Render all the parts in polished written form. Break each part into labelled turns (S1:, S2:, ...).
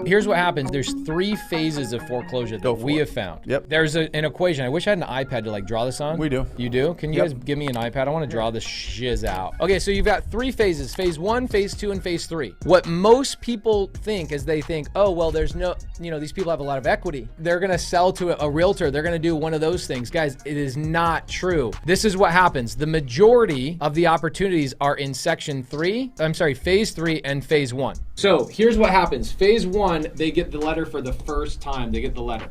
S1: Here's what happens. There's 3 phases of foreclosure that we have found.
S2: Yep.
S1: There's an equation. I wish I had an iPad to like draw this on.
S2: We do.
S1: You do? Can you guys give me an iPad? I want to draw this shiz out. Okay, so you've got 3 phases. Phase 1, phase 2, and phase 3. What most people think is they think, oh, well, there's no, these people have a lot of equity. They're going to sell to a realtor. They're going to do one of those things. Guys, it is not true. This is what happens. The majority of the opportunities are in phase 3 and phase 1. So here's what happens. Phase 1, they get the letter for the first time. They get the letter.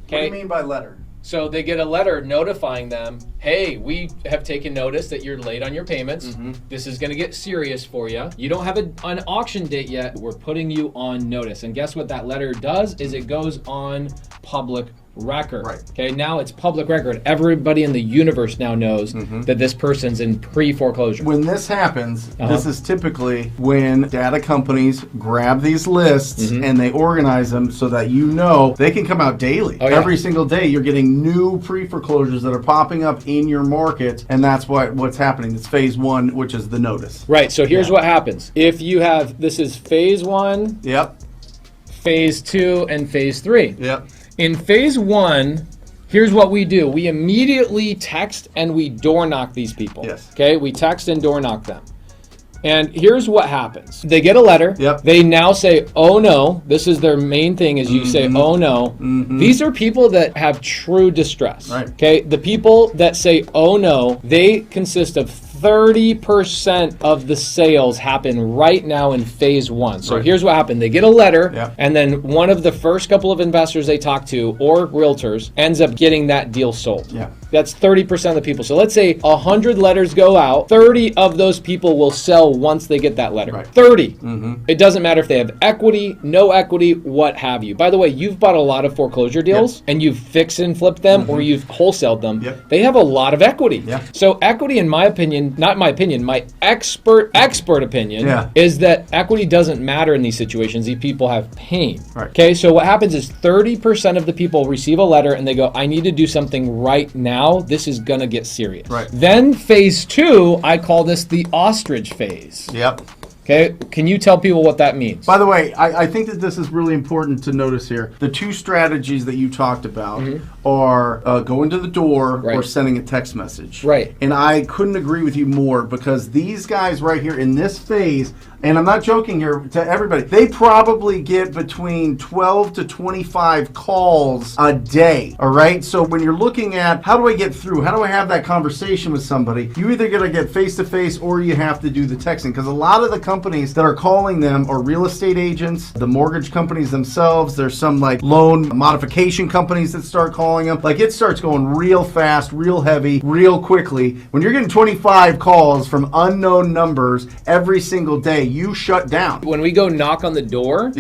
S2: Okay. What do you mean by letter?
S1: So they get a letter notifying them, hey, we have taken notice that you're late on your payments. This is going to get serious for you. You don't have an auction date yet. We're putting you on notice. And guess what that letter does is it goes on public record.
S2: Right.
S1: Okay, now it's public record. Everybody in the universe now knows that this person's in pre-foreclosure.
S2: When this happens, this is typically when data companies grab these lists and they organize them so that they can come out daily. Every single day you're getting new pre-foreclosures that are popping up in your market, and that's what's happening. It's phase 1, which is the notice.
S1: Right, so here's what happens. If you have, this is phase 1, phase 2, and phase 3. In phase 1, here's what we do. We immediately text and we door knock these people. Okay, we text and door knock them. And here's what happens. They get a letter. They now say, oh no. This is their main thing is you say, oh no. These are people that have true distress. Okay, the people that say, oh no, they consist of 30% of the sales happen right now in phase 1. So here's what happened. They get a letter, and then one of the first couple of investors they talk to, or realtors, ends up getting that deal sold. That's 30% of the people. So let's say 100 letters go out. 30 of those people will sell once they get that letter. 30. It doesn't matter if they have equity, no equity, what have you. By the way, you've bought a lot of foreclosure deals, and you've fixed and flipped them, or you've wholesaled them. They have a lot of equity. So equity, in my opinion, not my opinion, my expert opinion is that equity doesn't matter in these situations. These people have pain. Okay, so what happens is 30% of the people receive a letter and they go, I need to do something right now. This is gonna get serious. Then phase 2, I call this the ostrich phase. Okay, can you tell people what that means?
S2: By the way, I think that this is really important to notice here. The 2 strategies that you talked about are going to the door or sending a text message. And I couldn't agree with you more, because these guys right here in this phase, and I'm not joking here to everybody, they probably get between 12 to 25 calls a day, all right? So when you're looking at, how do I get through? How do I have that conversation with somebody? You either got to get face-to-face or you have to do the texting, because a lot of the companies that are calling them are real estate agents, the mortgage companies themselves. There's some like loan modification companies that start calling them. Like, it starts going real fast, real heavy, real quickly. When you're getting 25 calls from unknown numbers every single day, you shut down.
S1: When we go knock on the door,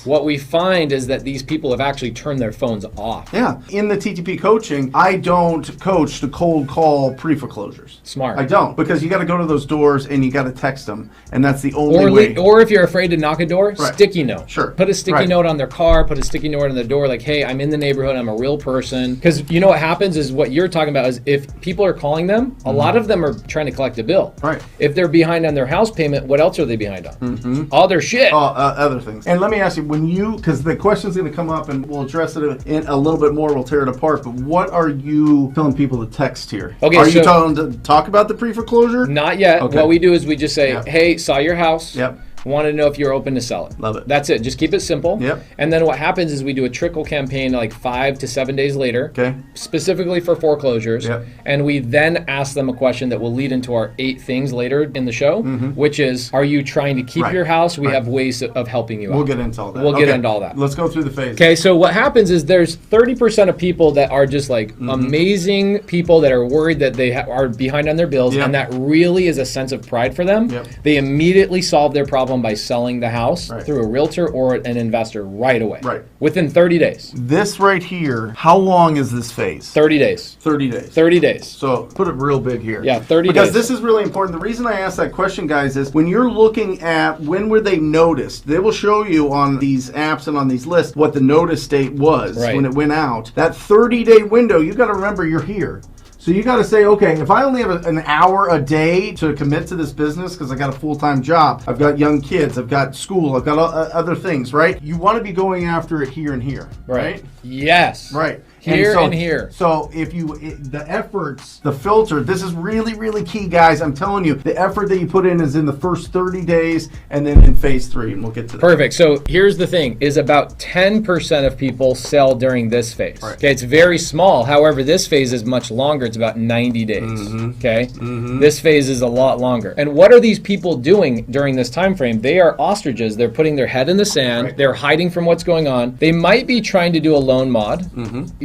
S1: what we find is that these people have actually turned their phones off.
S2: In the TTP coaching, I don't coach to cold call pre-foreclosures.
S1: Smart.
S2: I don't, because you got to go to those doors and you got to text them, and that's the only way.
S1: Or if you're afraid to knock a door, sticky note.
S2: Sure.
S1: Put a sticky note on their car, put a sticky note on the door, like, hey, I'm in the neighborhood, I'm a real person. Because you know what happens is, what you're talking about is, if people are calling them, a lot of them are trying to collect a bill. If they're behind on their house payment, what else are they behind on? All their shit.
S2: Other things. And let me ask you, because the question's going to come up and we'll address it in a little bit more, we'll tear it apart, but what are you telling people to text here? Are you telling them to talk about the pre-foreclosure?
S1: Not yet. What we do is we just say, hey, saw your house. wanted to know if you're open to sell it.
S2: Love it.
S1: That's it. Just keep it simple.
S2: Yep.
S1: And then what happens is we do a trickle campaign like 5 to 7 days later, okay, specifically for foreclosures.
S2: Yep.
S1: And we then ask them a question that will lead into our 8 things later in the show, which is, are you trying to keep your house? We have ways of helping you out.
S2: We'll get into all that.
S1: We'll get into all that.
S2: Let's go through the phases.
S1: Okay, so what happens is there's 30% of people that are just like amazing people that are worried that they are behind on their bills, and that really is a sense of pride for them. They immediately solve their problem by selling the house through a realtor or an investor right away. Within 30 days.
S2: This right here, how long is this phase?
S1: 30 days.
S2: 30 days.
S1: 30 days.
S2: So put it real big here.
S1: Yeah, 30 days.
S2: Because this is really important. The reason I asked that question, guys, is when you're looking at when were they noticed, they will show you on these apps and on these lists what the notice date was when it went out. That 30-day window, you got to remember you're here. So you got to say, okay, if I only have an hour a day to commit to this business because I got a full-time job, I've got young kids, I've got school, I've got other things, right? You want to be going after it here and here, right?
S1: Yes.
S2: Right.
S1: Here and here.
S2: So if the efforts, the filter, this is really, really key, guys. I'm telling you, the effort that you put in is in the first 30 days and then in phase 3, and we'll get to that.
S1: Perfect. So here's the thing, is about 10% of people sell during this phase. Right. Okay, it's very small. However, this phase is much longer. It's about 90 days. Okay? This phase is a lot longer. And what are these people doing during this time frame? They are ostriches. They're putting their head in the sand. Right. They're hiding from what's going on. They might be trying to do a loan mod.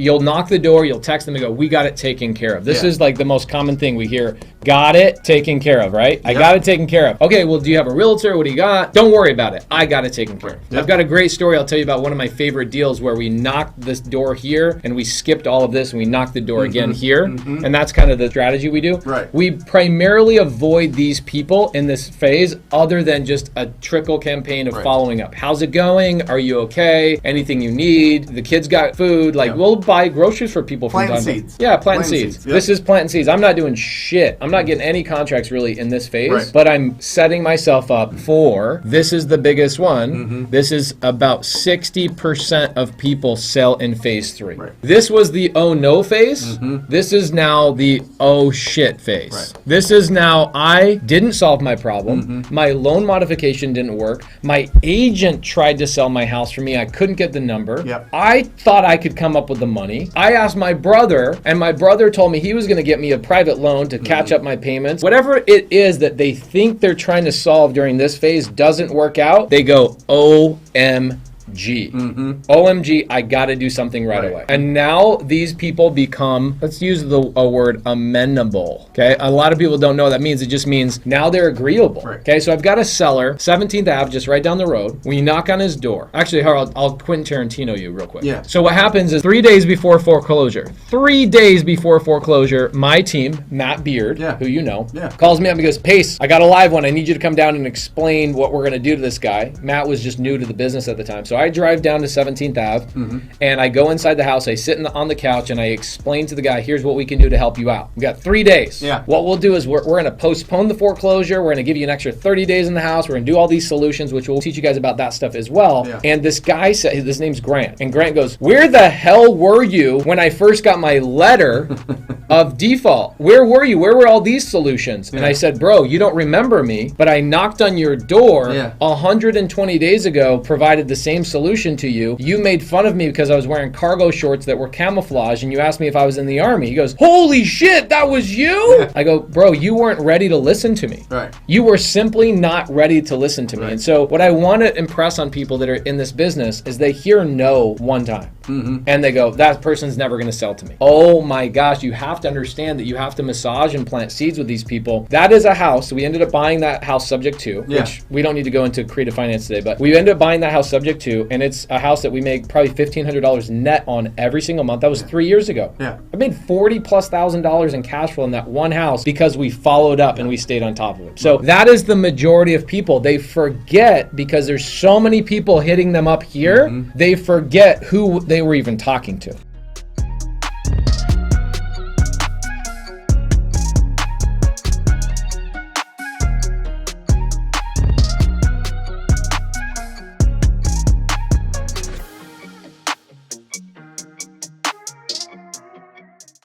S1: You'll knock the door, you'll text them and go, we got it taken care of. This is like the most common thing we hear. Got it taken care of, right? I got it taken care of. Okay, well, do you have a realtor? What do you got? Don't worry about it. I got it taken care of. I've got a great story I'll tell you about one of my favorite deals where we knocked this door here and we skipped all of this and we knocked the door again here. And that's kind of the strategy we do. Right. We primarily avoid these people in this phase other than just a trickle campaign of following up. How's it going? Are you okay? Anything you need? The kids got food? Like, we'll buy groceries for people from
S2: planting seeds.
S1: Yeah, planting seeds. This is planting seeds. I'm not doing shit. I'm not getting any contracts really in this phase, but I'm setting myself up for, this is the biggest one. This is about 60% of people sell in phase 3. This was the oh no phase. This is now the oh shit phase. This is now, I didn't solve my problem. My loan modification didn't work. My agent tried to sell my house for me. I couldn't get the number. I thought I could come up with the money. I asked my brother, and my brother told me he was going to get me a private loan to catch up my payments. Whatever it is that they think they're trying to solve during this phase doesn't work out, they go, OMG. OMG, I got to do something right away. And now these people become, let's use a word, amenable. Okay, a lot of people don't know what that means. It just means now they're agreeable. Okay, so I've got a seller, 17th Ave, just right down the road. We knock on his door. Actually, I'll Quentin Tarantino you real quick. So what happens is 3 days before foreclosure, my team, Matt Beard, who you know, calls me up and goes, Pace, I got a live one. I need you to come down and explain what we're going to do to this guy. Matt was just new to the business at the time. So I drive down to 17th Ave and I go inside the house. I sit on the couch and I explain to the guy, here's what we can do to help you out. We've got 3 days. What we'll do is we're going to postpone the foreclosure. We're going to give you an extra 30 days in the house. We're going to do all these solutions, which we'll teach you guys about that stuff as well. And this guy said, his name's Grant. And Grant goes, where the hell were you when I first got my letter of default? Where were you? Where were all these solutions? And I said, bro, you don't remember me, but I knocked on your door 120 days ago, provided the same solution to you. You made fun of me because I was wearing cargo shorts that were camouflage and you asked me if I was in the army. He goes, holy shit, that was you? I go, bro, you weren't ready to listen to me. You were simply not ready to listen to me. And so what I want to impress on people that are in this business is they hear no one time. And they go, that person's never going to sell to me. Oh my gosh, you have to understand that you have to massage and plant seeds with these people. That is a house. So we ended up buying that house subject to, which we don't need to go into creative finance today, but we ended up buying that house subject to, and it's a house that we make probably $1,500 net on every single month. That was 3 years ago. I made $40,000+ in cash flow in that one house because we followed up and we stayed on top of it. So that is the majority of people. They forget, because there's so many people hitting them up here, they forget who they were even talking to.